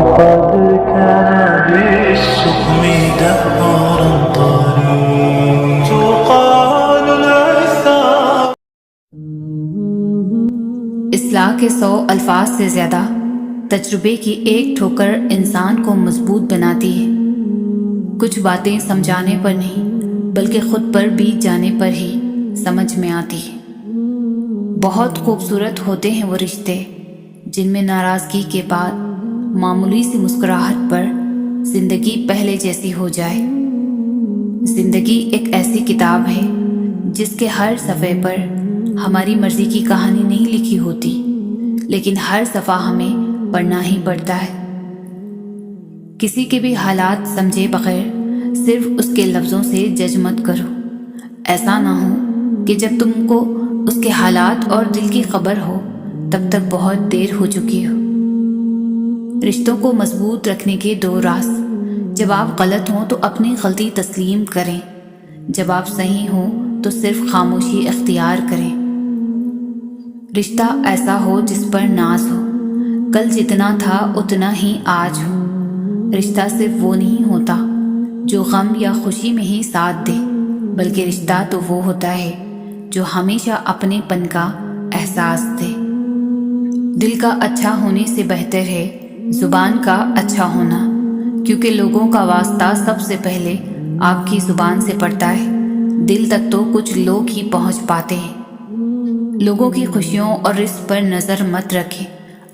وقد كان بالسقم دهرا طريق تقال العثار. اصلاح کے 100 الفاظ سے زیادہ تجربے کی ایک ٹھوکر انسان کو مضبوط بناتی ہے. کچھ باتیں سمجھانے پر نہیں بلکہ خود پر بیت جانے پر ہی سمجھ میں آتی ہے. بہت خوبصورت ہوتے ہیں وہ رشتے جن میں ناراضگی کے بعد معمولی سی مسکراہٹ پر زندگی پہلے جیسی ہو جائے. زندگی ایک ایسی کتاب ہے جس کے ہر صفحے پر ہماری مرضی کی کہانی نہیں لکھی ہوتی، لیکن ہر صفحہ ہمیں پڑھنا ہی پڑتا ہے. کسی کے بھی حالات سمجھے بغیر صرف اس کے لفظوں سے جج مت کرو. ایسا نہ ہو کہ جب تم کو اس کے حالات اور دل کی خبر ہو تب تک بہت دیر ہو چکی ہو. رشتوں کو مضبوط رکھنے کے 2 راز: جب آپ غلط ہوں تو اپنی غلطی تسلیم کریں، جب آپ صحیح ہوں تو صرف خاموشی اختیار کریں. رشتہ ایسا ہو جس پر ناز ہو، کل جتنا تھا اتنا ہی آج ہو. رشتہ صرف وہ نہیں ہوتا جو غم یا خوشی میں ہی ساتھ دے، بلکہ رشتہ تو وہ ہوتا ہے جو ہمیشہ اپنے پن کا احساس دے. دل کا اچھا ہونے سے بہتر ہے زبان کا اچھا ہونا، کیونکہ لوگوں کا واسطہ سب سے پہلے آپ کی زبان سے پڑتا ہے. دل تک تو کچھ لوگ ہی پہنچ پاتے ہیں. لوگوں کی خوشیوں اور رزق پر نظر مت رکھیں،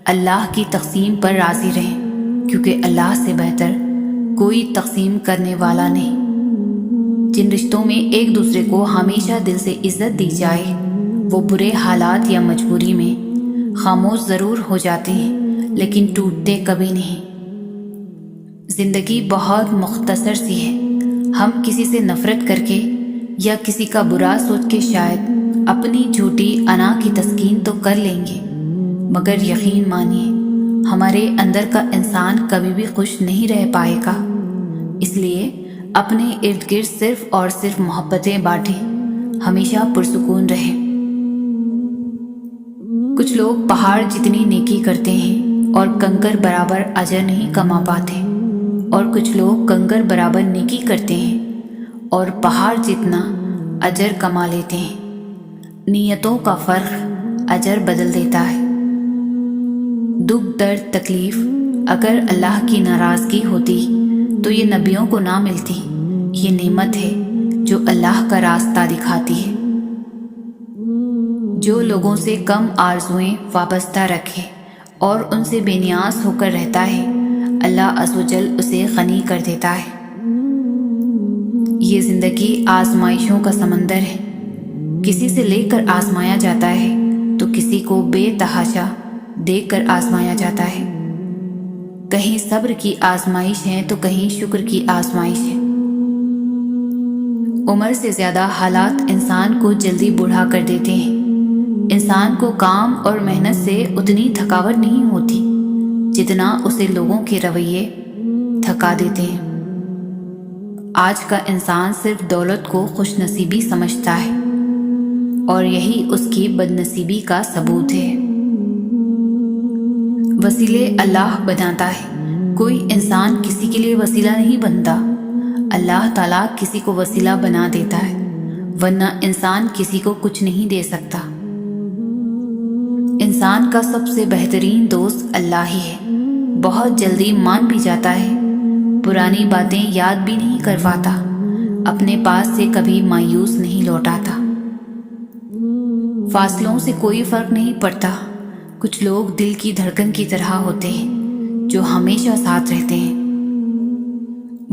اللہ کی تقسیم پر راضی رہیں، کیونکہ اللہ سے بہتر کوئی تقسیم کرنے والا نہیں. جن رشتوں میں ایک دوسرے کو ہمیشہ دل سے عزت دی جائے وہ برے حالات یا مجبوری میں خاموش ضرور ہو جاتے ہیں لیکن ٹوٹتے کبھی نہیں. زندگی بہت مختصر سی ہے. ہم کسی سے نفرت کر کے یا کسی کا برا سوچ کے شاید اپنی جھوٹی انا کی تسکین تو کر لیں گے، مگر یقین مانیے ہمارے اندر کا انسان کبھی بھی خوش نہیں رہ پائے گا. اس لیے اپنے ارد گرد صرف اور صرف محبتیں بانٹیں، ہمیشہ پرسکون رہیں. کچھ لوگ پہاڑ جتنی نیکی کرتے ہیں اور کنکر برابر اجر نہیں کما پاتے، اور کچھ لوگ کنکر برابر نیکی کرتے ہیں اور پہاڑ جتنا اجر کما لیتے ہیں. نیتوں کا فرق اجر بدل دیتا ہے. دکھ درد تکلیف اگر اللہ کی ناراضگی ہوتی تو یہ نبیوں کو نہ ملتی. یہ نعمت ہے جو اللہ کا راستہ دکھاتی ہے. جو لوگوں سے کم آرزوئیں وابستہ رکھے اور ان سے بے نیاز ہو کر رہتا ہے، اللہ عز و جل اسے غنی کر دیتا ہے. یہ زندگی آزمائشوں کا سمندر ہے. کسی سے لے کر آزمایا جاتا ہے تو کسی کو بے تحاشا دیکھ کر آزمایا جاتا ہے. کہیں صبر کی آزمائش ہے تو کہیں شکر کی آزمائش ہے. عمر سے زیادہ حالات انسان کو جلدی بوڑھا کر دیتے ہیں. انسان کو کام اور محنت سے اتنی تھکاوٹ نہیں ہوتی جتنا اسے لوگوں کے رویے تھکا دیتے ہیں. آج کا انسان صرف دولت کو خوش نصیبی سمجھتا ہے اور یہی اس کی بد نصیبی کا ثبوت ہے. وسیلے اللہ بناتا ہے، کوئی انسان کسی کے لیے وسیلہ نہیں بنتا. اللہ تعالیٰ کسی کو وسیلہ بنا دیتا ہے، ورنہ انسان کسی کو کچھ نہیں دے سکتا. انسان کا سب سے بہترین دوست اللہ ہی ہے. بہت جلدی مان بھی جاتا ہے، پرانی باتیں یاد بھی نہیں کرواتا، اپنے پاس سے کبھی مایوس نہیں لوٹاتا. فاصلوں سے کوئی فرق نہیں پڑتا. کچھ لوگ دل کی دھڑکن کی طرح ہوتے ہیں جو ہمیشہ ساتھ رہتے ہیں.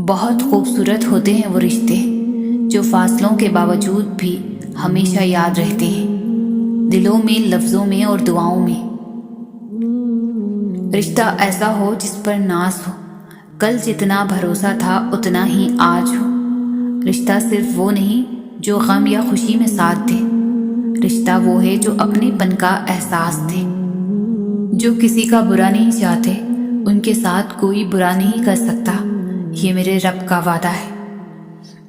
بہت خوبصورت ہوتے ہیں وہ رشتے جو فاصلوں کے باوجود بھی ہمیشہ یاد رہتے ہیں، دلوں میں، لفظوں میں اور دعاؤں میں. رشتہ ایسا ہو جس پر ناز ہو، کل جتنا بھروسہ تھا اتنا ہی آج ہو. رشتہ صرف وہ نہیں جو غم یا خوشی میں ساتھ دے، رشتہ وہ ہے جو اپنے پن کا احساس دے. جو کسی کا برا نہیں چاہتے ان کے ساتھ کوئی برا نہیں کر سکتا، یہ میرے رب کا وعدہ ہے.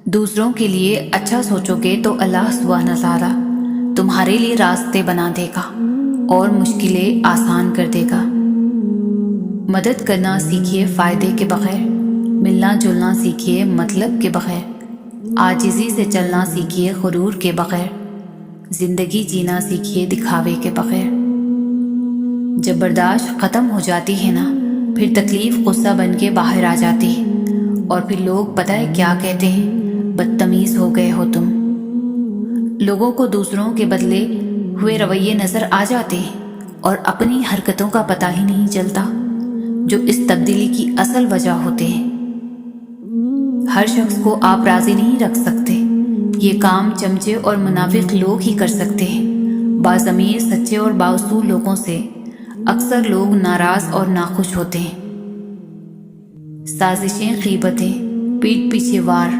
دوسروں کے لیے اچھا سوچو گے تو اللہ سبحانہ تعالیٰ تمہارے لیے راستے بنا دے گا اور مشکلیں آسان کر دے گا. مدد کرنا سیکھیے فائدے کے بغیر، ملنا جلنا سیکھیے مطلب کے بغیر، عاجزی سے چلنا سیکھیے غرور کے بغیر، زندگی جینا سیکھیے دکھاوے کے بغیر۔ جب برداشت ختم ہو جاتی ہے نا، پھر تکلیف غصہ بن کے باہر آ جاتی ہے، اور پھر لوگ پتہ ہے کیا کہتے ہیں، بدتمیز ہو گئے ہو تم۔ لوگوں کو دوسروں کے بدلے ہوئے رویے نظر آ جاتے ہیں اور اپنی حرکتوں کا پتہ ہی نہیں چلتا، جو اس تبدیلی کی اصل وجہ ہوتے ہیں۔ ہر شخص کو آپ راضی نہیں رکھ سکتے، یہ کام چمچے اور منافق لوگ ہی کر سکتے ہیں۔ باضمیر سچے اور بااصول لوگوں سے اکثر لوگ ناراض اور ناخوش ہوتے ہیں۔ سازشیں، غیبتیں، پیٹھ پیچھے وار،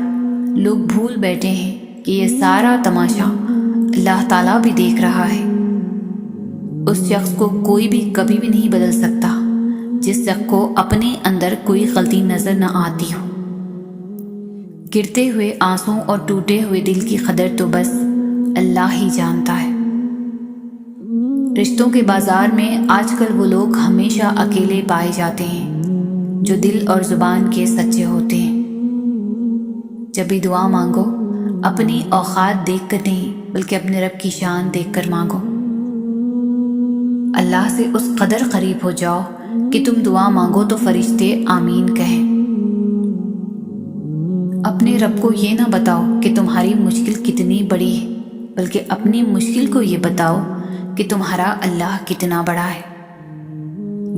لوگ بھول بیٹھے ہیں کہ یہ سارا تماشا اللہ تعالیٰ بھی دیکھ رہا ہے۔ اس شخص کو کوئی بھی کبھی بھی نہیں بدل سکتا جس شخص کو اپنے اندر کوئی غلطی نظر نہ آتی ہو۔ گرتے ہوئے آنسوں اور ٹوٹے ہوئے دل کی قدر تو بس اللہ ہی جانتا ہے۔ رشتوں کے بازار میں آج کل وہ لوگ ہمیشہ اکیلے پائے جاتے ہیں جو دل اور زبان کے سچے ہوتے ہیں۔ جب بھی دعا مانگو، اپنی اوقات دیکھ کر نہیں بلکہ اپنے رب کی شان دیکھ کر مانگو۔ اللہ سے اس قدر قریب ہو جاؤ کہ تم دعا مانگو تو فرشتے آمین کہیں۔ اپنے رب کو یہ نہ بتاؤ کہ تمہاری مشکل کتنی بڑی ہے، بلکہ اپنی مشکل کو یہ بتاؤ کہ تمہارا اللہ کتنا بڑا ہے۔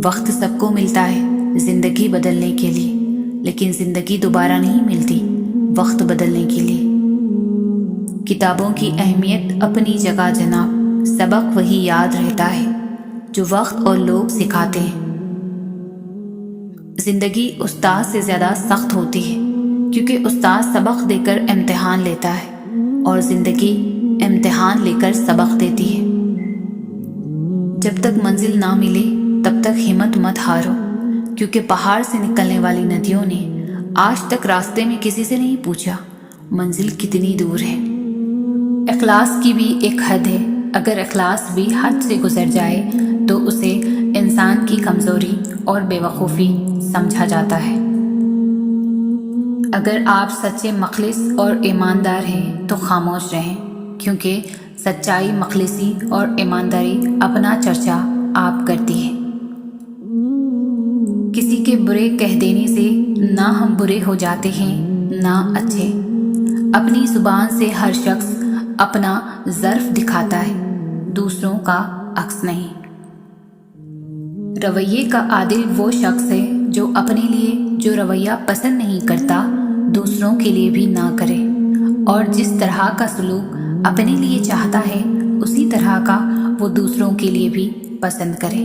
وقت سب کو ملتا ہے زندگی بدلنے کے لیے، لیکن زندگی دوبارہ نہیں ملتی وقت بدلنے کے لیے۔ کتابوں کی اہمیت اپنی جگہ جناب، سبق وہی یاد رہتا ہے جو وقت اور لوگ سکھاتے ہیں۔ زندگی استاد سے زیادہ سخت ہوتی ہے، کیونکہ استاد سبق دے کر امتحان لیتا ہے اور زندگی امتحان لے کر سبق دیتی ہے۔ جب تک منزل نہ ملے تب تک ہمت مت ہارو، کیونکہ پہاڑ سے نکلنے والی ندیوں نے آج تک راستے میں کسی سے نہیں پوچھا منزل کتنی دور ہے۔ اخلاص کی بھی ایک حد ہے، اگر اخلاص بھی حد سے گزر جائے تو اسے انسان کی کمزوری اور بے وقوفی سمجھا جاتا ہے۔ اگر آپ سچے مخلص اور ایماندار ہیں تو خاموش رہیں، کیونکہ سچائی، مخلصی اور ایمانداری اپنا چرچا آپ کرتی ہے۔ کسی کے برے کہہ دینے سے نہ ہم برے ہو جاتے ہیں نہ اچھے۔ اپنی زبان سے ہر شخص اپنا ظرف دکھاتا ہے، دوسروں کا عکس نہیں۔ رویے کا عادل وہ شخص ہے جو اپنے لیے جو رویہ پسند نہیں کرتا دوسروں کے لیے بھی نہ کرے، اور جس طرح کا سلوک اپنے لیے چاہتا ہے اسی طرح کا وہ دوسروں کے لیے بھی پسند کرے۔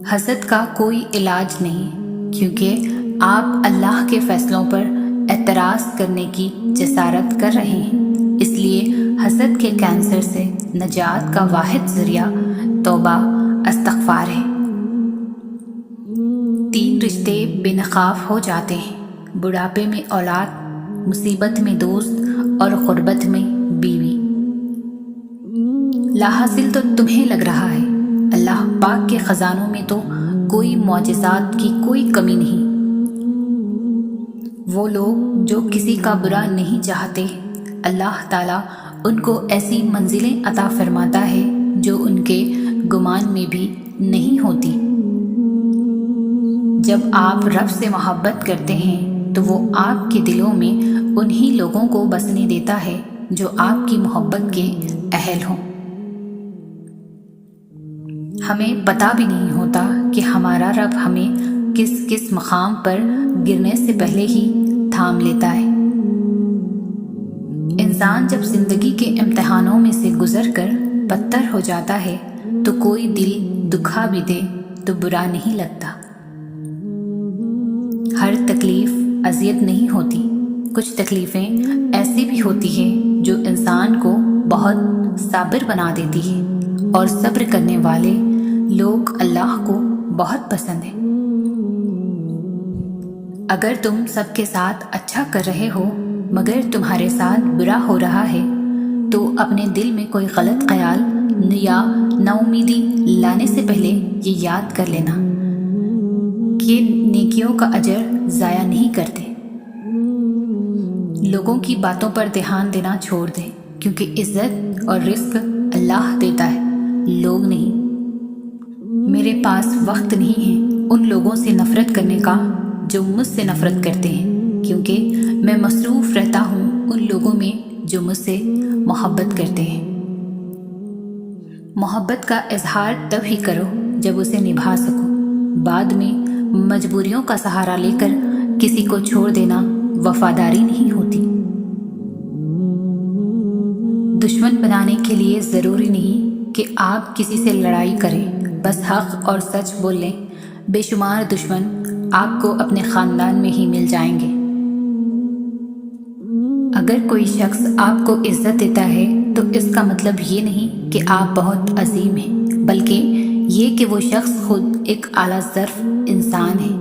حسد کا کوئی علاج نہیں، کیونکہ آپ اللہ کے فیصلوں پر اعتراض کرنے کی جسارت کر رہے ہیں، اس لیے حسد کے کینسر سے نجات کا واحد ذریعہ توبہ استغفار ہے۔ 3 رشتے بے نقاب ہو جاتے ہیں، بڑھاپے میں اولاد، مصیبت میں دوست اور غربت میں بیوی۔ لاحاصل تو تمہیں لگ رہا ہے اللہ پاک کے خزانوں میں تو کوئی معجزات کی کوئی کمی نہیں۔ وہ لوگ جو کسی کا برا نہیں چاہتے، اللہ تعالیٰ ان کو ایسی منزلیں عطا فرماتا ہے جو ان کے گمان میں بھی نہیں ہوتی۔ جب آپ رب سے محبت کرتے ہیں تو وہ آپ کے دلوں میں انہی لوگوں کو بسنے دیتا ہے جو آپ کی محبت کے اہل ہوں۔ ہمیں پتہ بھی نہیں ہوتا کہ ہمارا رب ہمیں کس کس مقام پر گرنے سے پہلے ہی تھام لیتا ہے۔ انسان جب زندگی کے امتحانوں میں سے گزر کر پتھر ہو جاتا ہے تو کوئی دل دکھا بھی دے تو برا نہیں لگتا۔ ہر تکلیف اذیت نہیں ہوتی، کچھ تکلیفیں ایسی بھی ہوتی ہیں جو انسان کو بہت صابر بنا دیتی ہے، اور صبر کرنے والے لوگ اللہ کو بہت پسند ہیں۔ اگر تم سب کے ساتھ اچھا کر رہے ہو مگر تمہارے ساتھ برا ہو رہا ہے تو اپنے دل میں کوئی غلط خیال یا ناامیدی لانے سے پہلے یہ یاد کر لینا کہ نیکیوں کا اجر ضائع نہیں کرتے۔ لوگوں کی باتوں پر دھیان دینا چھوڑ دیں، کیونکہ عزت اور رزق اللہ دیتا ہے، لوگ نہیں۔ میرے پاس وقت نہیں ہے ان لوگوں سے نفرت کرنے کا جو مجھ سے نفرت کرتے ہیں، کیونکہ میں مصروف رہتا ہوں ان لوگوں میں جو مجھ سے محبت کرتے ہیں۔ محبت کا اظہار تب ہی کرو جب اسے نبھا سکو، بعد میں مجبوریوں کا سہارا لے کر کسی کو چھوڑ دینا وفاداری نہیں ہوتی۔ دشمن بنانے کے لیے ضروری نہیں کہ آپ کسی سے لڑائی کریں، بس حق اور سچ بول لیں۔ بے شمار دشمن آپ کو اپنے خاندان میں ہی مل جائیں گے۔ اگر کوئی شخص آپ کو عزت دیتا ہے تو اس کا مطلب یہ نہیں کہ آپ بہت عظیم ہیں، بلکہ یہ کہ وہ شخص خود ایک اعلیٰ ظرف انسان ہے۔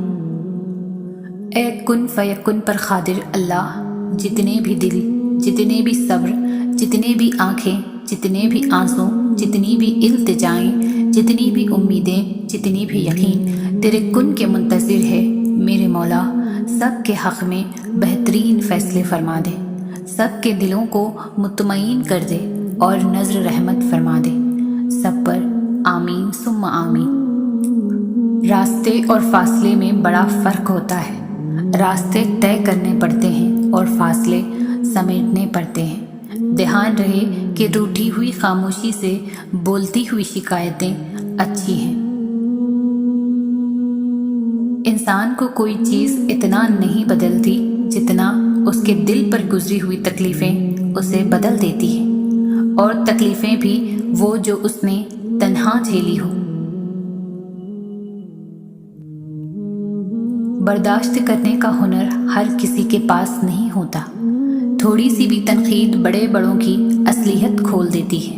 اے کن فیکن پر قادر اللہ، جتنے بھی دل، جتنے بھی صبر، جتنے بھی آنکھیں، جتنے بھی آنسوں، جتنی بھی التجائیں، جتنی بھی امیدیں، جتنی بھی یقین تیرے کن کے منتظر ہے، میرے مولا سب کے حق میں بہترین فیصلے فرما دے، سب کے دلوں کو مطمئن کر دے اور نظر رحمت فرما دے سب پر، آمین ثم آمین۔ راستے اور فاصلے میں بڑا فرق ہوتا ہے۔ راستے طے کرنے پڑتے ہیں اور فاصلے سمیٹنے پڑتے ہیں۔ دھیان رہے کہ روٹھی ہوئی خاموشی سے بولتی ہوئی شکایتیں اچھی ہیں۔ انسان کو کوئی چیز اتنا نہیں بدلتی جتنا اس کے دل پر گزری ہوئی تکلیفیں اسے بدل دیتی ہیں، اور تکلیفیں بھی وہ جو اس نے تنہا جھیلی ہو۔ برداشت کرنے کا ہنر ہر کسی کے پاس نہیں ہوتا۔ تھوڑی سی بھی تنقید بڑے بڑوں کی اصلیت کھول دیتی ہے۔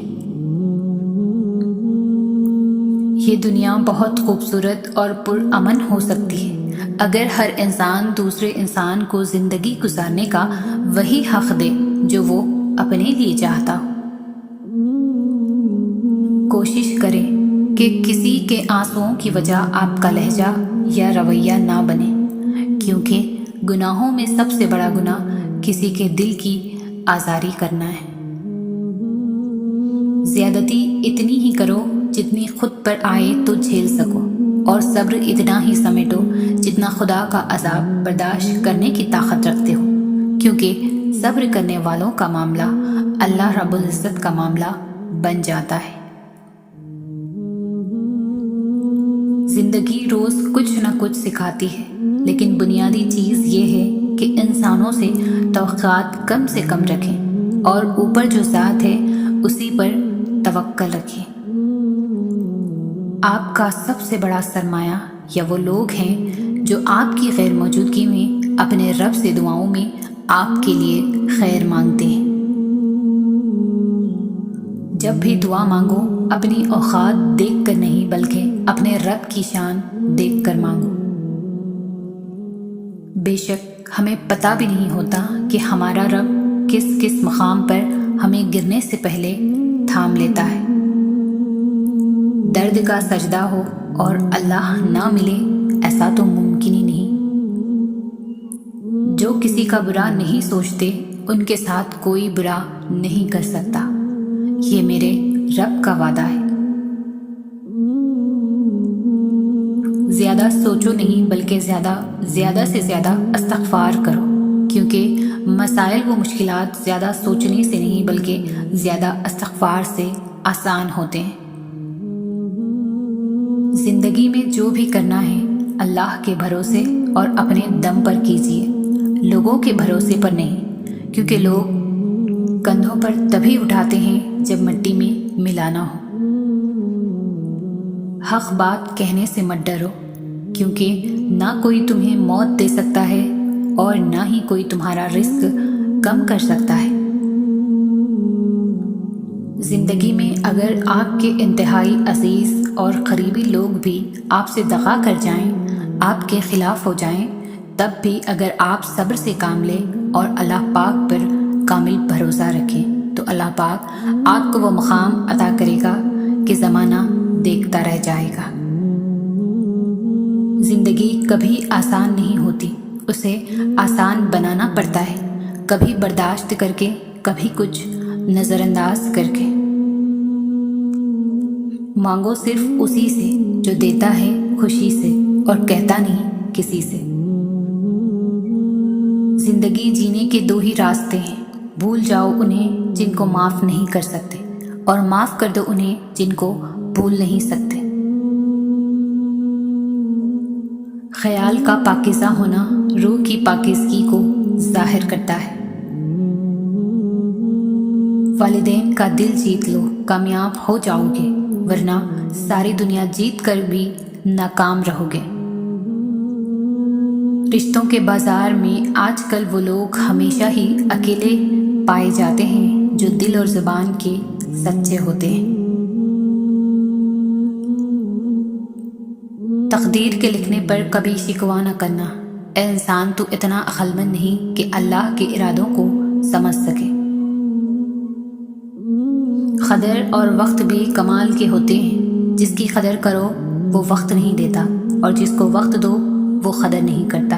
یہ دنیا بہت خوبصورت اور پرامن ہو سکتی ہے اگر ہر انسان دوسرے انسان کو زندگی گزارنے کا وہی حق دے جو وہ اپنے لیے چاہتا ہو۔ کوشش کریں کہ کسی کے آنسوؤں کی وجہ آپ کا لہجہ یا رویہ نہ بنے، کیونکہ گناہوں میں سب سے بڑا گناہ کسی کے دل کی آزاری کرنا ہے۔ زیادتی اتنی ہی کرو جتنی خود پر آئے تو جھیل سکو، اور صبر اتنا ہی سمیٹو جتنا خدا کا عذاب برداشت کرنے کی طاقت رکھتے ہو، کیونکہ صبر کرنے والوں کا معاملہ اللہ رب العزت کا معاملہ بن جاتا ہے۔ زندگی روز کچھ نہ کچھ سکھاتی ہے، لیکن بنیادی چیز یہ ہے کہ انسانوں سے توقعات کم سے کم رکھیں اور اوپر جو ذات ہے اسی پر توکل رکھیں۔ آپ کا سب سے بڑا سرمایہ یا وہ لوگ ہیں جو آپ کی غیر موجودگی میں اپنے رب سے دعاؤں میں آپ کے لیے خیر مانگتے ہیں۔ جب بھی دعا مانگو اپنی اوقات دیکھ کر نہیں بلکہ اپنے رب کی شان دیکھ کر مانگو۔ بے شک ہمیں پتہ بھی نہیں ہوتا کہ ہمارا رب کس کس مقام پر ہمیں گرنے سے پہلے تھام لیتا ہے۔ درد کا سجدہ ہو اور اللہ نہ ملے، ایسا تو ممکن ہی نہیں۔ جو کسی کا برا نہیں سوچتے ان کے ساتھ کوئی برا نہیں کر سکتا، یہ میرے رب کا وعدہ ہے۔ زیادہ سوچو نہیں بلکہ زیادہ سے زیادہ استغفار کرو، کیونکہ مسائل و مشکلات زیادہ سوچنے سے نہیں بلکہ زیادہ استغفار سے آسان ہوتے ہیں۔ زندگی میں جو بھی کرنا ہے اللہ کے بھروسے اور اپنے دم پر کیجیے، لوگوں کے بھروسے پر نہیں، کیونکہ لوگ کندھوں پر تبھی اٹھاتے ہیں جب مٹی میں ملانا ہو۔ حق بات کہنے سے مت ڈرو، کیونکہ نہ کوئی تمہیں موت دے سکتا ہے اور نہ ہی کوئی تمہارا رزق کم کر سکتا ہے۔ زندگی میں اگر آپ کے انتہائی عزیز اور قریبی لوگ بھی آپ سے دغا کر جائیں، آپ کے خلاف ہو جائیں، تب بھی اگر آپ صبر سے کام لیں اور اللہ پاک پر کامل بھروسہ رکھیں تو اللہ پاک آپ کو وہ مقام عطا کرے گا کہ زمانہ دیکھتا رہ جائے گا۔ زندگی کبھی آسان نہیں ہوتی، اسے آسان بنانا پڑتا ہے، کبھی برداشت کر کے، کبھی کچھ نظر انداز کر کے۔ مانگو صرف اسی سے جو دیتا ہے خوشی سے اور کہتا نہیں کسی سے۔ زندگی جینے کے دو ہی راستے ہیں، بھول جاؤ انہیں جن کو معاف نہیں کر سکتے، اور معاف کر دو انہیں جن کو بھول نہیں سکتے۔ خیال کا پاکیزہ ہونا روح کی پاکیزگی کو ظاہر کرتا ہے۔ والدین کا دل جیت لو، کامیاب ہو جاؤ گے، ورنہ ساری دنیا جیت کر بھی ناکام رہو گے۔ رشتوں کے بازار میں آج کل وہ لوگ ہمیشہ ہی اکیلے پائے جاتے ہیں جو دل اور زبان کے سچے ہوتے ہیں۔ تقدیر کے لکھنے پر کبھی شکوہ نہ کرنا، اے انسان تو اتنا عقل مند نہیں کہ اللہ کے ارادوں کو سمجھ سکے۔ قدر اور وقت بھی کمال کے ہوتے ہیں، جس کی قدر کرو وہ وقت نہیں دیتا، اور جس کو وقت دو وہ قدر نہیں کرتا۔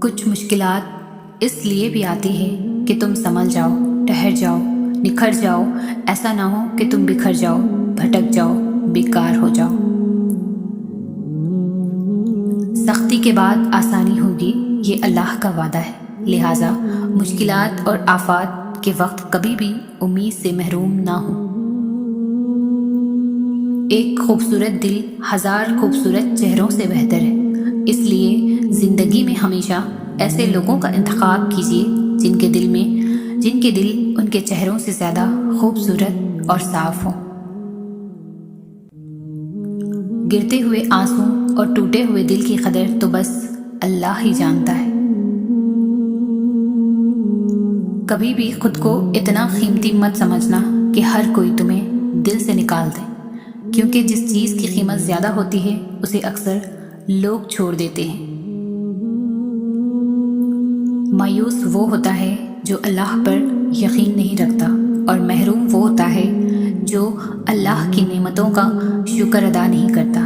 کچھ مشکلات اس لیے بھی آتی ہے کہ تم سنبھل جاؤ، ٹھہر جاؤ، نکھر جاؤ، ایسا نہ ہو کہ تم بکھر جاؤ، بھٹک جاؤ، بیکار ہو جاؤ۔ سختی کے بعد آسانی ہوگی، یہ اللہ کا وعدہ ہے، لہٰذا مشکلات اور آفات کے وقت کبھی بھی امید سے محروم نہ ہو۔ ایک خوبصورت دل ہزار خوبصورت چہروں سے بہتر ہے، اس لیے زندگی میں ہمیشہ ایسے لوگوں کا انتخاب کیجیے جن کے دل ان کے چہروں سے زیادہ خوبصورت اور صاف ہوں۔ گرتے ہوئے آنسوں اور ٹوٹے ہوئے دل کی قدر تو بس اللہ ہی جانتا ہے۔ کبھی بھی خود کو اتنا قیمتی مت سمجھنا کہ ہر کوئی تمہیں دل سے نکال دے، کیونکہ جس چیز کی قیمت زیادہ ہوتی ہے اسے اکثر لوگ چھوڑ دیتے ہیں۔ مایوس وہ ہوتا ہے جو اللہ پر یقین نہیں رکھتا، اور محروم وہ ہوتا ہے جو اللہ کی نعمتوں کا شکر ادا نہیں کرتا۔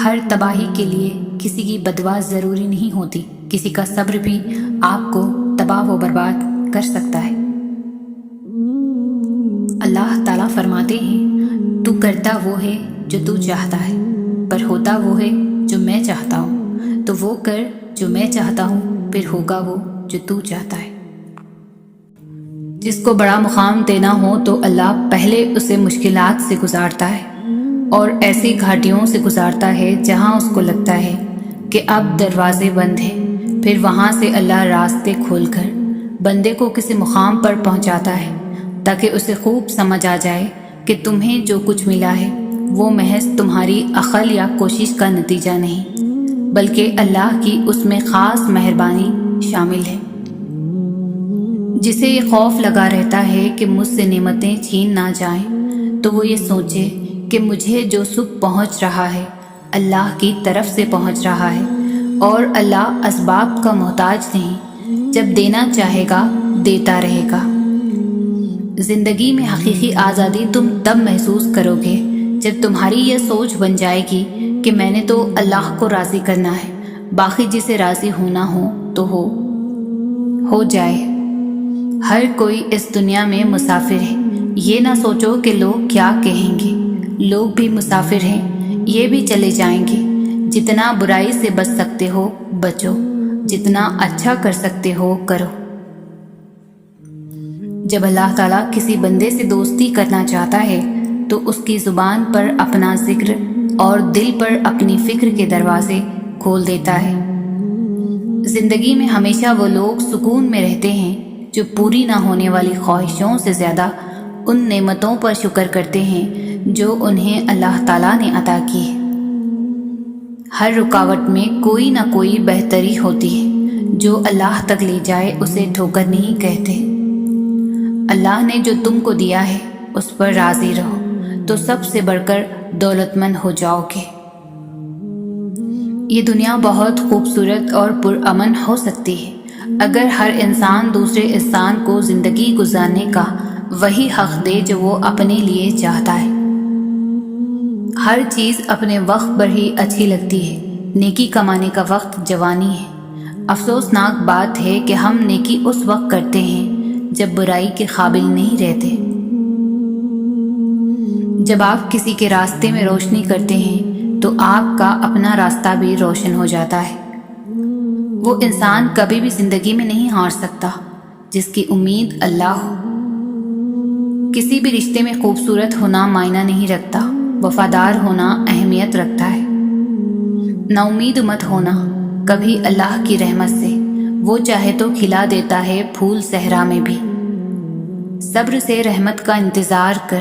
ہر تباہی کے لیے کسی کی بددعا ضروری نہیں ہوتی، کسی کا صبر بھی آپ کو تباہ و برباد کر سکتا ہے۔ اللہ تعالیٰ فرماتے ہیں، تو کرتا وہ ہے جو تو چاہتا ہے، پر ہوتا وہ ہے جو میں چاہتا ہوں، تو وہ کر جو میں چاہتا ہوں، پھر ہوگا وہ جو تو چاہتا ہے۔ جس کو بڑا مقام دینا ہو تو اللہ پہلے اسے مشکلات سے گزارتا ہے، اور ایسی گھاٹیوں سے گزارتا ہے جہاں اس کو لگتا ہے کہ اب دروازے بند ہیں، پھر وہاں سے اللہ راستے کھول کر بندے کو کسی مقام پر پہنچاتا ہے تاکہ اسے خوب سمجھ آ جائے کہ تمہیں جو کچھ ملا ہے وہ محض تمہاری عقل یا کوشش کا نتیجہ نہیں، بلکہ اللہ کی اس میں خاص مہربانی شامل ہے۔ جسے یہ خوف لگا رہتا ہے کہ مجھ سے نعمتیں چھین نہ جائیں، تو وہ یہ سوچے کہ مجھے جو سکھ پہنچ رہا ہے اللہ کی طرف سے پہنچ رہا ہے، اور اللہ اسباب کا محتاج نہیں، جب دینا چاہے گا دیتا رہے گا۔ زندگی میں حقیقی آزادی تم تب محسوس کرو گے جب تمہاری یہ سوچ بن جائے گی کہ میں نے تو اللہ کو راضی کرنا ہے، باقی جسے راضی ہونا ہو تو ہو جائے۔ ہر کوئی اس دنیا میں مسافر ہے، یہ نہ سوچو کہ لوگ کیا کہیں گے، لوگ بھی مسافر ہیں، یہ بھی چلے جائیں گے۔ جتنا برائی سے بچ سکتے ہو بچو، جتنا اچھا کر سکتے ہو کرو۔ جب اللہ تعالیٰ کسی بندے سے دوستی کرنا چاہتا ہے تو اس کی زبان پر اپنا ذکر اور دل پر اپنی فکر کے دروازے کھول دیتا ہے۔ زندگی میں ہمیشہ وہ لوگ سکون میں رہتے ہیں جو پوری نہ ہونے والی خواہشوں سے زیادہ ان نعمتوں پر شکر کرتے ہیں جو انہیں اللہ تعالیٰ نے عطا کی ہے۔ ہر رکاوٹ میں کوئی نہ کوئی بہتری ہوتی ہے، جو اللہ تک لے جائے اسے ٹھوکر نہیں کہتے۔ اللہ نے جو تم کو دیا ہے اس پر راضی رہو تو سب سے بڑھ کر دولت مند ہو جاؤ گے۔ یہ دنیا بہت خوبصورت اور پرامن ہو سکتی ہے، اگر ہر انسان دوسرے انسان کو زندگی گزارنے کا وہی حق دے جو وہ اپنے لیے چاہتا ہے۔ ہر چیز اپنے وقت پر ہی اچھی لگتی ہے۔ نیکی کمانے کا وقت جوانی ہے۔ افسوسناک بات ہے کہ ہم نیکی اس وقت کرتے ہیں جب برائی کے قابل نہیں رہتے۔ جب آپ کسی کے راستے میں روشنی کرتے ہیں تو آپ کا اپنا راستہ بھی روشن ہو جاتا ہے۔ وہ انسان کبھی بھی زندگی میں نہیں ہار سکتا جس کی امید اللہ ہو۔ کسی بھی رشتے میں خوبصورت ہونا معنی نہیں رکھتا، وفادار ہونا اہمیت رکھتا ہے۔ نا امید مت ہونا کبھی اللہ کی رحمت سے، وہ چاہے تو کھلا دیتا ہے پھول صحرا میں بھی۔ صبر سے رحمت کا انتظار کر،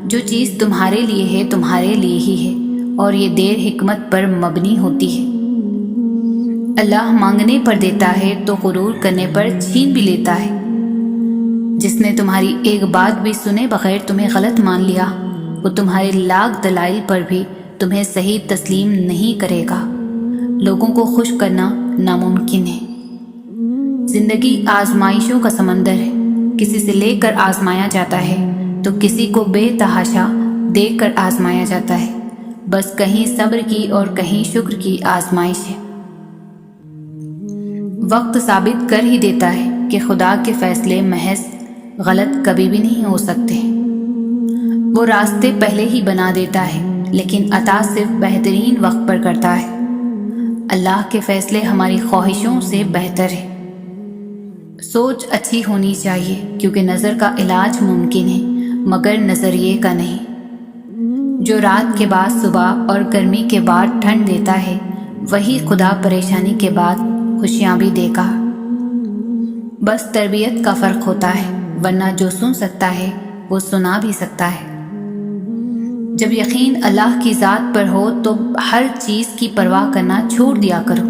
جو چیز تمہارے لیے ہے تمہارے لیے ہی ہے، اور یہ دیر حکمت پر مبنی ہوتی ہے۔ اللہ مانگنے پر دیتا ہے تو غرور کرنے پر چھین بھی لیتا ہے۔ جس نے تمہاری ایک بات بھی سنے بغیر تمہیں غلط مان لیا، وہ تمہارے لاکھ دلائل پر بھی تمہیں صحیح تسلیم نہیں کرے گا۔ لوگوں کو خوش کرنا ناممکن ہے۔ زندگی آزمائشوں کا سمندر ہے۔ کسی سے لے کر آزمایا جاتا ہے تو کسی کو بے تحاشا دیکھ کر آزمایا جاتا ہے۔ بس کہیں صبر کی اور کہیں شکر کی آزمائش ہے۔ وقت ثابت کر ہی دیتا ہے کہ خدا کے فیصلے محض غلط کبھی بھی نہیں ہو سکتے۔ وہ راستے پہلے ہی بنا دیتا ہے، لیکن عطا صرف بہترین وقت پر کرتا ہے۔ اللہ کے فیصلے ہماری خواہشوں سے بہتر ہے۔ سوچ اچھی ہونی چاہیے، کیونکہ نظر کا علاج ممکن ہے مگر نظریے کا نہیں۔ جو رات کے بعد صبح اور گرمی کے بعد ٹھنڈ دیتا ہے، وہی خدا پریشانی کے بعد خوشیاں بھی دے گا۔ بس تربیت کا فرق ہوتا ہے، ورنہ جو سن سکتا ہے وہ سنا بھی سکتا ہے۔ جب یقین اللہ کی ذات پر ہو تو ہر چیز کی پرواہ کرنا چھوڑ دیا کرو،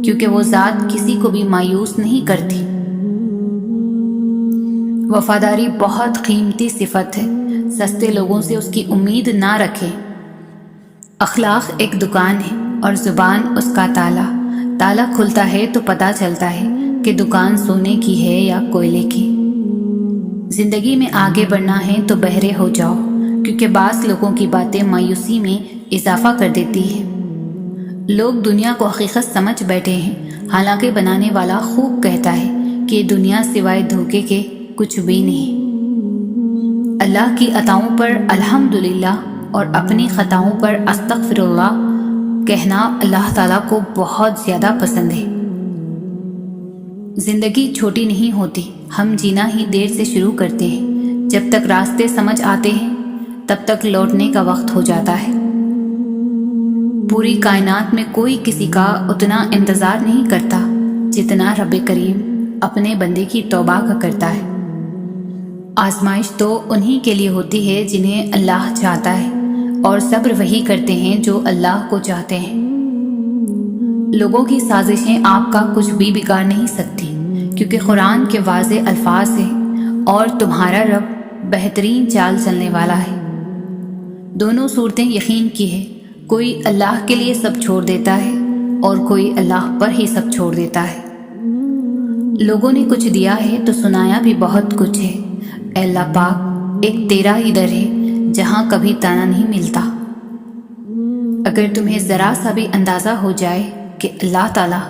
کیونکہ وہ ذات کسی کو بھی مایوس نہیں کرتی۔ وفاداری بہت قیمتی صفت ہے، سستے لوگوں سے اس کی امید نہ رکھیں۔ اخلاق ایک دکان ہے اور زبان اس کا تالا۔ تالا کھلتا ہے تو پتہ چلتا ہے کہ دکان سونے کی ہے یا کوئلے کی۔ زندگی میں آگے بڑھنا ہے تو بہرے ہو جاؤ، کیونکہ بعض لوگوں کی باتیں مایوسی میں اضافہ کر دیتی ہے۔ لوگ دنیا کو حقیقت سمجھ بیٹھے ہیں، حالانکہ بنانے والا خوب کہتا ہے کہ دنیا سوائے دھوکے کے کچھ بھی نہیں۔ اللہ کی عطاؤں پر الحمدللہ اور اپنی خطاؤں پر استغفر اللہ کہنا اللہ تعالیٰ کو بہت زیادہ پسند ہے۔ زندگی چھوٹی نہیں ہوتی، ہم جینا ہی دیر سے شروع کرتے ہیں۔ جب تک راستے سمجھ آتے ہیں تب تک لوٹنے کا وقت ہو جاتا ہے۔ پوری کائنات میں کوئی کسی کا اتنا انتظار نہیں کرتا جتنا رب کریم اپنے بندے کی توبہ کا کرتا ہے۔ آزمائش تو انہی کے لیے ہوتی ہے جنہیں اللہ چاہتا ہے، اور صبر وہی کرتے ہیں جو اللہ کو چاہتے ہیں۔ لوگوں کی سازشیں آپ کا کچھ بھی بگاڑ نہیں سکتی، کیونکہ قرآن کے واضح الفاظ ہیں، اور تمہارا رب بہترین چال چلنے والا ہے۔ دونوں صورتیں یقین کی ہے، کوئی اللہ کے لیے سب چھوڑ دیتا ہے اور کوئی اللہ پر ہی سب چھوڑ دیتا ہے۔ لوگوں نے کچھ دیا ہے تو سنایا بھی بہت کچھ ہے۔ اے اللہ پاک، ایک تیرا ہی در ہے جہاں کبھی تانا نہیں ملتا۔ اگر تمہیں ذرا سا بھی اندازہ ہو جائے کہ اللہ تعالیٰ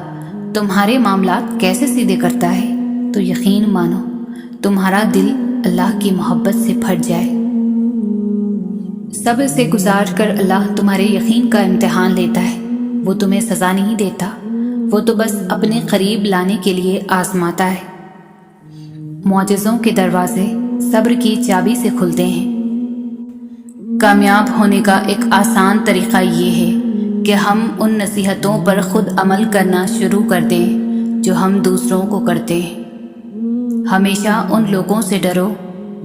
تمہارے معاملات کیسے سیدھے کرتا ہے تو یقین مانو تمہارا دل اللہ کی محبت سے پھٹ جائے۔ صبر سے گزار کر اللہ تمہارے یقین کا امتحان لیتا ہے۔ وہ تمہیں سزا نہیں دیتا، وہ تو بس اپنے قریب لانے کے لیے آزماتا ہے۔ معجزوں کے دروازے صبر کی چابی سے کھلتے ہیں۔ کامیاب ہونے کا ایک آسان طریقہ یہ ہے کہ ہم ان نصیحتوں پر خود عمل کرنا شروع کر دیں جو ہم دوسروں کو کرتے ہیں۔ ہمیشہ ان لوگوں سے ڈرو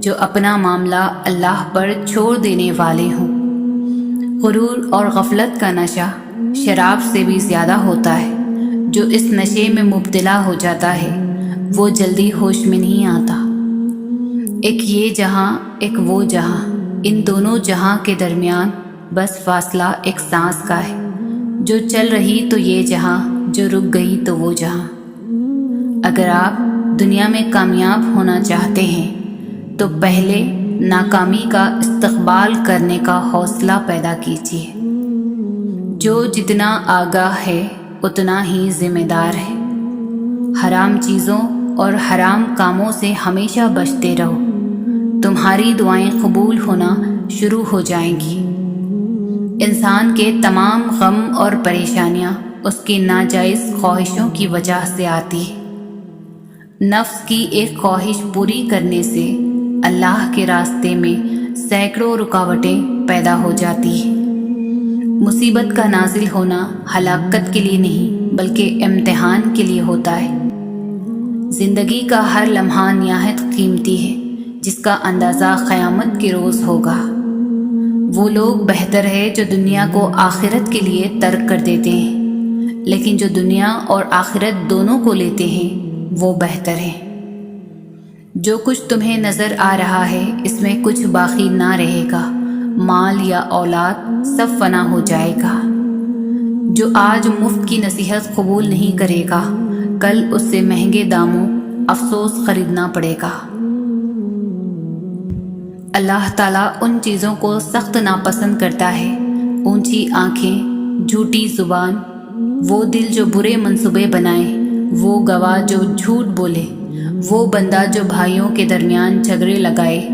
جو اپنا معاملہ اللہ پر چھوڑ دینے والے ہوں۔ غرور اور غفلت کا نشہ شراب سے بھی زیادہ ہوتا ہے۔ جو اس نشے میں مبتلا ہو جاتا ہے وہ جلدی ہوش میں نہیں آتا۔ ایک یہ جہاں ایک وہ جہاں، ان دونوں جہاں کے درمیان بس فاصلہ ایک سانس کا ہے۔ جو چل رہی تو یہ جہاں، جو رک گئی تو وہ جہاں۔ اگر آپ دنیا میں کامیاب ہونا چاہتے ہیں تو پہلے ناکامی کا استقبال کرنے کا حوصلہ پیدا کیجیے۔ جو جتنا آگاہ ہے اتنا ہی ذمہ دار ہے۔ حرام چیزوں اور حرام کاموں سے ہمیشہ بچتے رہو، تمہاری دعائیں قبول ہونا شروع ہو جائیں گی۔ انسان کے تمام غم اور پریشانیاں اس کی ناجائز خواہشوں کی وجہ سے آتی ہے۔ نفس کی ایک خواہش پوری کرنے سے اللہ کے راستے میں سینکڑوں رکاوٹیں پیدا ہو جاتی ہیں۔ مصیبت کا نازل ہونا ہلاکت کے لیے نہیں بلکہ امتحان کے لیے ہوتا ہے۔ زندگی کا ہر لمحہ نہایت قیمتی ہے جس کا اندازہ قیامت کے روز ہوگا۔ وہ لوگ بہتر ہے جو دنیا کو آخرت کے لیے ترک کر دیتے ہیں، لیکن جو دنیا اور آخرت دونوں کو لیتے ہیں وہ بہتر ہے۔ جو کچھ تمہیں نظر آ رہا ہے اس میں کچھ باقی نہ رہے گا، مال یا اولاد سب فنا ہو جائے گا۔ جو آج مفت کی نصیحت قبول نہیں کرے گا کل اس سے مہنگے داموں افسوس خریدنا پڑے گا۔ اللہ تعالیٰ ان چیزوں کو سخت ناپسند کرتا ہے، اونچی آنکھیں، جھوٹی زبان، وہ دل جو برے منصوبے بنائے، وہ گواہ جو جھوٹ بولے، وہ بندہ جو بھائیوں کے درمیان جھگڑے لگائے،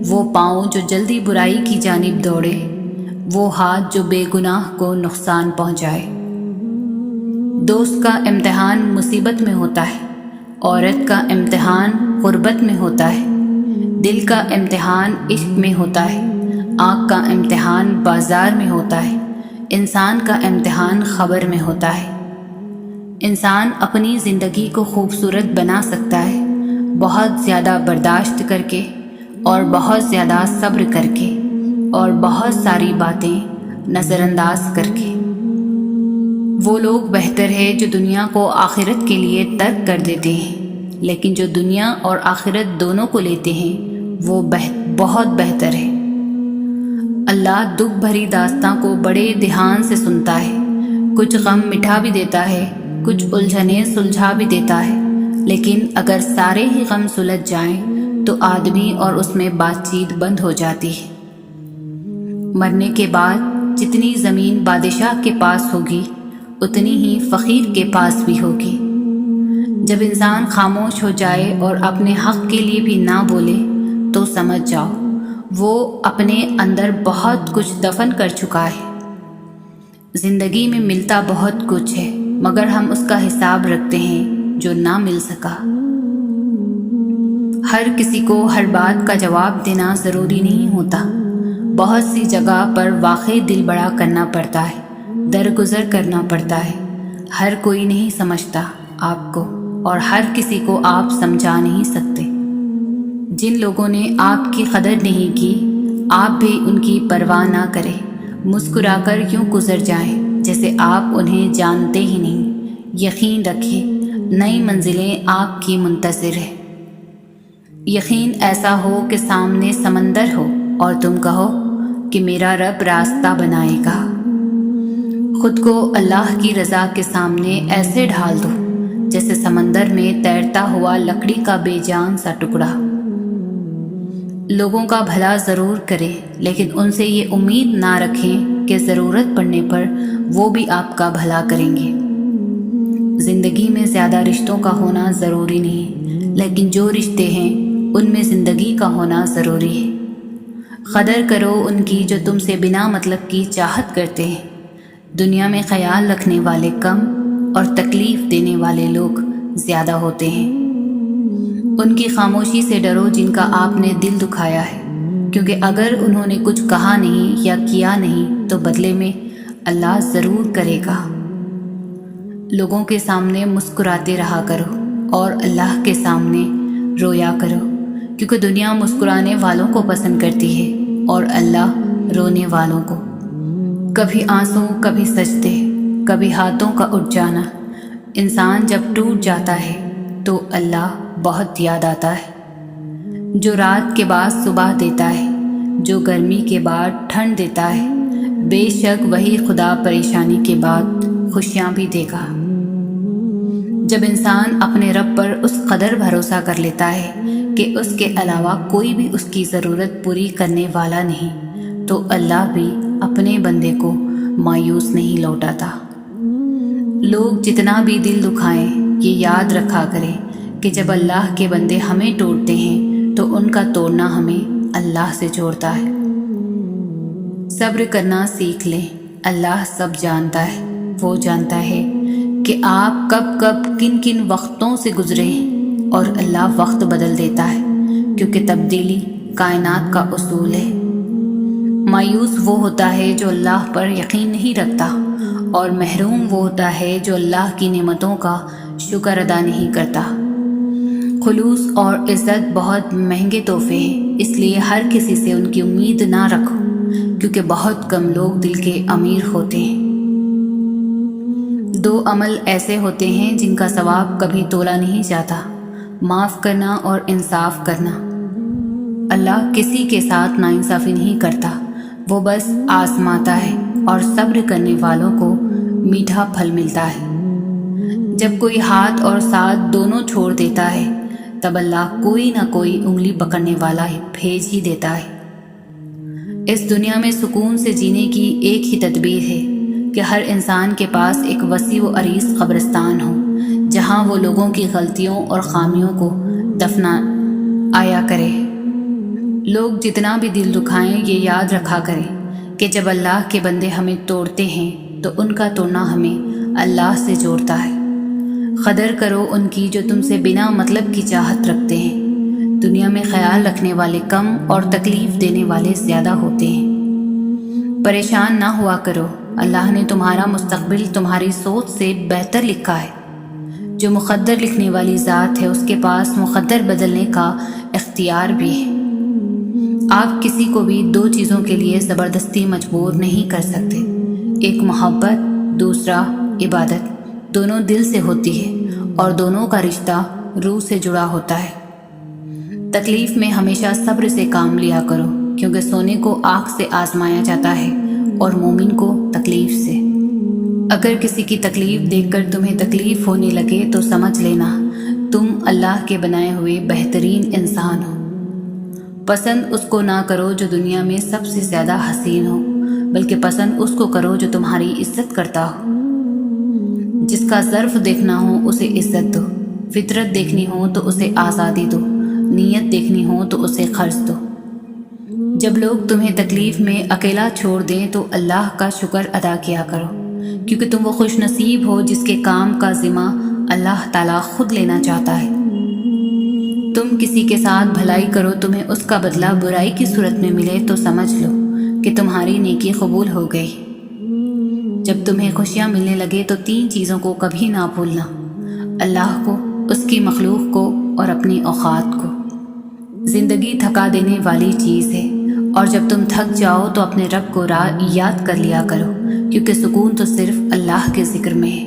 وہ پاؤں جو جلدی برائی کی جانب دوڑے، وہ ہاتھ جو بے گناہ کو نقصان پہنچائے۔ دوست کا امتحان مصیبت میں ہوتا ہے، عورت کا امتحان غربت میں ہوتا ہے، دل کا امتحان عشق میں ہوتا ہے، آنکھ کا امتحان بازار میں ہوتا ہے، انسان کا امتحان خبر میں ہوتا ہے۔ انسان اپنی زندگی کو خوبصورت بنا سکتا ہے بہت زیادہ برداشت کر کے اور بہت زیادہ صبر کر کے اور بہت ساری باتیں نظر انداز کر کے۔ وہ لوگ بہتر ہے جو دنیا کو آخرت کے لیے ترک کر دیتے ہیں، لیکن جو دنیا اور آخرت دونوں کو لیتے ہیں وہ بہت بہتر ہے۔ اللہ دکھ بھری داستاں کو بڑے دھیان سے سنتا ہے، کچھ غم مٹھا بھی دیتا ہے، کچھ الجھنیں سلجھا بھی دیتا ہے، لیکن اگر سارے ہی غم سلجھ جائیں تو آدمی اور اس میں بات چیت بند ہو جاتی ہے۔ مرنے کے بعد جتنی زمین بادشاہ کے پاس ہوگی اتنی ہی فقیر کے پاس بھی ہوگی۔ جب انسان خاموش ہو جائے اور اپنے حق کے لیے بھی نہ بولے تو سمجھ جاؤ وہ اپنے اندر بہت کچھ دفن کر چکا ہے۔ زندگی میں ملتا بہت کچھ ہے مگر ہم اس کا حساب رکھتے ہیں جو نہ مل سکا۔ ہر کسی کو ہر بات کا جواب دینا ضروری نہیں ہوتا۔ بہت سی جگہ پر واقعی دل بڑا کرنا پڑتا ہے، درگزر کرنا پڑتا ہے۔ ہر کوئی نہیں سمجھتا آپ کو اور ہر کسی کو آپ سمجھا نہیں سکتے۔ جن لوگوں نے آپ کی قدر نہیں کی آپ بھی ان کی پرواہ نہ کریں، مسکرا کر یوں گزر جائیں جیسے آپ انہیں جانتے ہی نہیں۔ یقین رکھیں نئی منزلیں آپ کی منتظر ہیں۔ یقین ایسا ہو کہ سامنے سمندر ہو اور تم کہو کہ میرا رب راستہ بنائے گا۔ خود کو اللہ کی رضا کے سامنے ایسے ڈھال دو جیسے سمندر میں تیرتا ہوا لکڑی کا بے جان سا ٹکڑا۔ لوگوں کا بھلا ضرور کریں لیکن ان سے یہ امید نہ رکھیں کہ ضرورت پڑنے پر وہ بھی آپ کا بھلا کریں گے۔ زندگی میں زیادہ رشتوں کا ہونا ضروری نہیں، لیکن جو رشتے ہیں ان میں زندگی کا ہونا ضروری ہے۔ قدر کرو ان کی جو تم سے بنا مطلب کی چاہت کرتے ہیں۔ دنیا میں خیال رکھنے والے کم اور تکلیف دینے والے لوگ زیادہ ہوتے ہیں۔ ان کی خاموشی سے ڈرو جن کا آپ نے دل دکھایا ہے، کیونکہ اگر انہوں نے کچھ کہا نہیں یا کیا نہیں تو بدلے میں اللہ ضرور کرے گا۔ لوگوں کے سامنے مسکراتے رہا کرو اور اللہ کے سامنے رویا کرو، کیونکہ دنیا مسکرانے والوں کو پسند کرتی ہے اور اللہ رونے والوں کو۔ کبھی آنسو، کبھی سجدے، کبھی ہاتھوں کا اٹھ جانا۔ انسان جب ٹوٹ جاتا ہے تو اللہ بہت یاد آتا ہے۔ جو رات کے بعد صبح دیتا ہے، جو گرمی کے بعد ٹھنڈ دیتا ہے، بے شک وہی خدا پریشانی کے بعد خوشیاں بھی دے گا۔ جب انسان اپنے رب پر اس قدر بھروسہ کر لیتا ہے کہ اس کے علاوہ کوئی بھی اس کی ضرورت پوری کرنے والا نہیں، تو اللہ بھی اپنے بندے کو مایوس نہیں لوٹاتا۔ لوگ جتنا بھی دل دکھائیں، یہ یاد رکھا کریں کہ جب اللہ کے بندے ہمیں توڑتے ہیں تو ان کا توڑنا ہمیں اللہ سے جوڑتا ہے۔ صبر کرنا سیکھ لیں، اللہ سب جانتا ہے۔ وہ جانتا ہے کہ آپ کب کب کن کن وقتوں سے گزرے ہیں، اور اللہ وقت بدل دیتا ہے کیونکہ تبدیلی کائنات کا اصول ہے۔ مایوس وہ ہوتا ہے جو اللہ پر یقین نہیں رکھتا، اور محروم وہ ہوتا ہے جو اللہ کی نعمتوں کا شکر ادا نہیں کرتا۔ خلوص اور عزت بہت مہنگے تحفے ہیں، اس لیے ہر کسی سے ان کی امید نہ رکھو، کیونکہ بہت کم لوگ دل کے امیر ہوتے ہیں۔ 2 عمل ایسے ہوتے ہیں جن کا ثواب کبھی تولا نہیں جاتا، معاف کرنا اور انصاف کرنا۔ اللہ کسی کے ساتھ ناانصافی نہیں کرتا، وہ بس آزماتا ہے، اور صبر کرنے والوں کو میٹھا پھل ملتا ہے۔ جب کوئی ہاتھ اور ساتھ دونوں چھوڑ دیتا ہے، تب اللہ کوئی نہ کوئی انگلی پکڑنے والا بھیج ہی دیتا ہے۔ اس دنیا میں سکون سے جینے کی ایک ہی تدبیر ہے کہ ہر انسان کے پاس ایک وسیع و عریض قبرستان ہو، جہاں وہ لوگوں کی غلطیوں اور خامیوں کو دفنا آیا کرے۔ لوگ جتنا بھی دل دکھائیں، یہ یاد رکھا کریں کہ جب اللہ کے بندے ہمیں توڑتے ہیں تو ان کا توڑنا ہمیں اللہ سے جوڑتا ہے۔ قدر کرو ان کی جو تم سے بنا مطلب کی چاہت رکھتے ہیں۔ دنیا میں خیال رکھنے والے کم اور تکلیف دینے والے زیادہ ہوتے ہیں۔ پریشان نہ ہوا کرو، اللہ نے تمہارا مستقبل تمہاری سوچ سے بہتر لکھا ہے۔ جو مقدر لکھنے والی ذات ہے، اس کے پاس مقدر بدلنے کا اختیار بھی ہے۔ آپ کسی کو بھی 2 چیزوں کے لیے زبردستی مجبور نہیں کر سکتے، ایک محبت، دوسرا عبادت۔ دونوں دل سے ہوتی ہے، اور دونوں کا رشتہ روح سے جڑا ہوتا ہے۔ تکلیف میں ہمیشہ صبر سے کام لیا کرو، کیونکہ سونے کو آگ سے آزمایا جاتا ہے اور مومن کو تکلیف سے۔ اگر کسی کی تکلیف دیکھ کر تمہیں تکلیف ہونے لگے تو سمجھ لینا تم اللہ کے بنائے ہوئے بہترین انسان ہو۔ پسند اس کو نہ کرو جو دنیا میں سب سے زیادہ حسین ہو، بلکہ پسند اس کو کرو جو تمہاری عزت کرتا ہو۔ جس کا ظرف دیکھنا ہو اسے عزت دو، فطرت دیکھنی ہو تو اسے آزادی دو، نیت دیکھنی ہو تو اسے خرچ دو۔ جب لوگ تمہیں تکلیف میں اکیلا چھوڑ دیں تو اللہ کا شکر ادا کیا کرو، کیونکہ تم وہ خوش نصیب ہو جس کے کام کا ذمہ اللہ تعالیٰ خود لینا چاہتا ہے۔ تم کسی کے ساتھ بھلائی کرو، تمہیں اس کا بدلہ برائی کی صورت میں ملے تو سمجھ لو کہ تمہاری نیکی قبول ہو گئی۔ جب تمہیں خوشیاں ملنے لگے تو 3 چیزوں کو کبھی نہ بھولنا، اللہ کو، اس کی مخلوق کو اور اپنی اوقات کو۔ زندگی تھکا دینے والی چیز ہے، اور جب تم تھک جاؤ تو اپنے رب کو یاد کر لیا کرو، کیونکہ سکون تو صرف اللہ کے ذکر میں ہے۔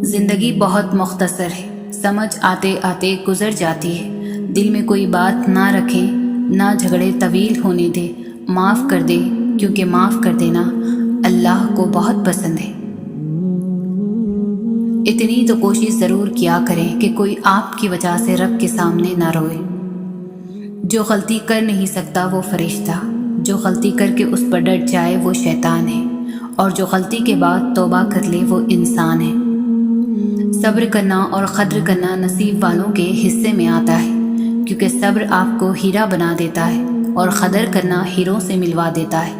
زندگی بہت مختصر ہے، سمجھ آتے آتے گزر جاتی ہے۔ دل میں کوئی بات نہ رکھیں، نہ جھگڑے طویل ہونے دے، معاف کر دے، کیونکہ معاف کر دینا اللہ کو بہت پسند ہے۔ اتنی تو کوشش ضرور کیا کریں کہ کوئی آپ کی وجہ سے رب کے سامنے نہ روئے۔ جو غلطی کر نہیں سکتا وہ فرشتہ، جو غلطی کر کے اس پر ڈٹ جائے وہ شیطان ہے، اور جو غلطی کے بعد توبہ کر لے وہ انسان ہے۔ صبر کرنا اور قدر کرنا نصیب والوں کے حصے میں آتا ہے، کیونکہ صبر آپ کو ہیرا بنا دیتا ہے، اور قدر کرنا ہیروں سے ملوا دیتا ہے۔